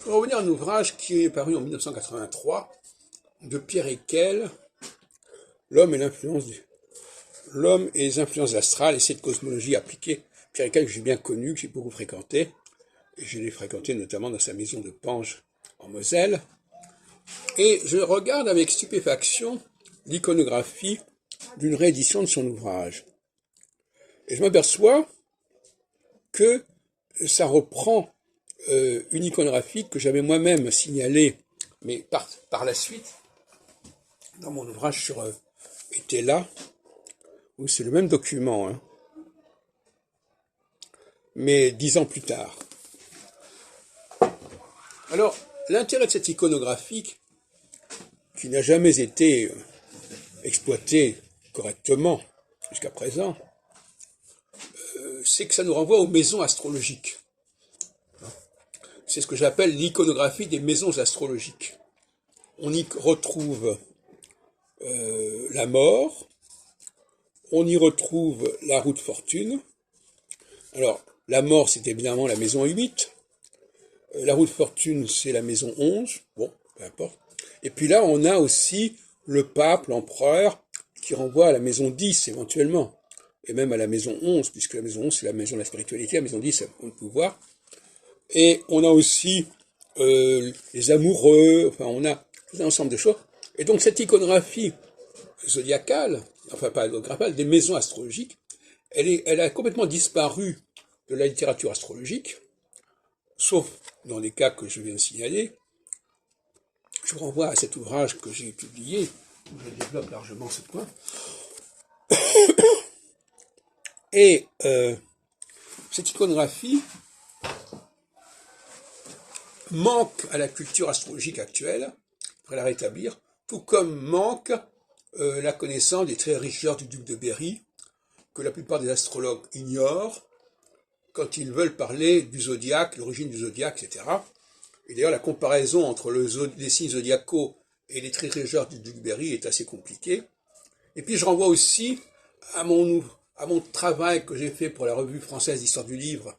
Je vais revenir à un ouvrage qui est paru en 1983 de Pierre Eckel, L'homme et l'homme et les influences astrales et cette cosmologie appliquée. Pierre Eckel, que j'ai bien connu, que j'ai beaucoup fréquenté, et je l'ai fréquenté notamment dans sa maison de Pange en Moselle. Et je regarde avec stupéfaction l'iconographie d'une réédition de son ouvrage. Et je m'aperçois que ça reprend une iconographie que j'avais moi-même signalée, mais par la suite, dans mon ouvrage sur était là, où c'est le même document, hein, mais 10 ans plus tard. Alors, l'intérêt de cette iconographie, qui n'a jamais été exploitée correctement jusqu'à présent, c'est que ça nous renvoie aux maisons astrologiques. C'est ce que j'appelle l'iconographie des maisons astrologiques. On y retrouve la mort, on y retrouve la roue de fortune. Alors, la mort, c'est évidemment la maison 8. La roue de fortune, c'est la maison 11. Bon, peu importe. Et puis là, on a aussi le pape, l'empereur, qui renvoie à la maison 10 éventuellement. Et même à la maison 11, puisque la maison 11, c'est la maison de la spiritualité, la maison 10, c'est le pouvoir. Et on a aussi les amoureux, enfin on a tout un ensemble de choses. Et donc cette iconographie zodiacale, enfin pas zodiacale, des maisons astrologiques, elle a complètement disparu de la littérature astrologique, sauf dans les cas que je viens de signaler. Je vous renvoie à cet ouvrage que j'ai publié, où je développe largement ce point. Et cette iconographie manque à la culture astrologique actuelle, pour la rétablir, tout comme manque la connaissance des traits riches du duc de Berry, que la plupart des astrologues ignorent quand ils veulent parler du zodiaque, l'origine du zodiaque, etc. Et d'ailleurs, la comparaison entre les signes zodiacaux et les traits riches du duc de Berry est assez compliquée. Et puis je renvoie aussi à mon travail que j'ai fait pour la revue française d'histoire du livre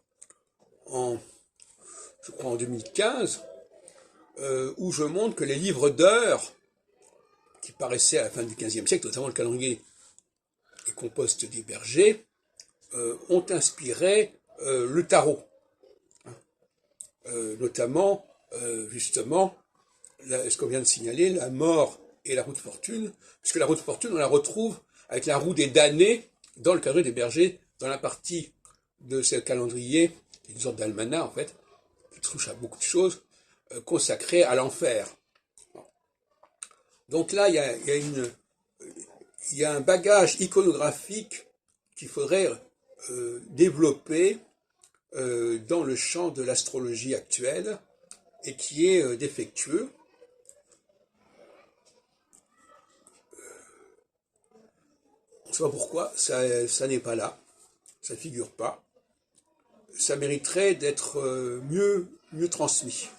je crois en 2015, où je montre que les livres d'heures qui paraissaient à la fin du XVe siècle, notamment le calendrier et composte des bergers, ont inspiré le tarot. Notamment, justement, ce qu'on vient de signaler, la mort et la roue de fortune, puisque la roue de fortune, on la retrouve avec la roue des damnés dans le calendrier des bergers, dans la partie de ce calendrier, une sorte d'almanach en fait, qui touche à beaucoup de choses, consacrées à l'enfer. Donc là, il y a un bagage iconographique qu'il faudrait développer dans le champ de l'astrologie actuelle et qui est défectueux. On ne sait pas pourquoi, ça n'est pas là, ça ne figure pas. Ça mériterait d'être mieux transmis.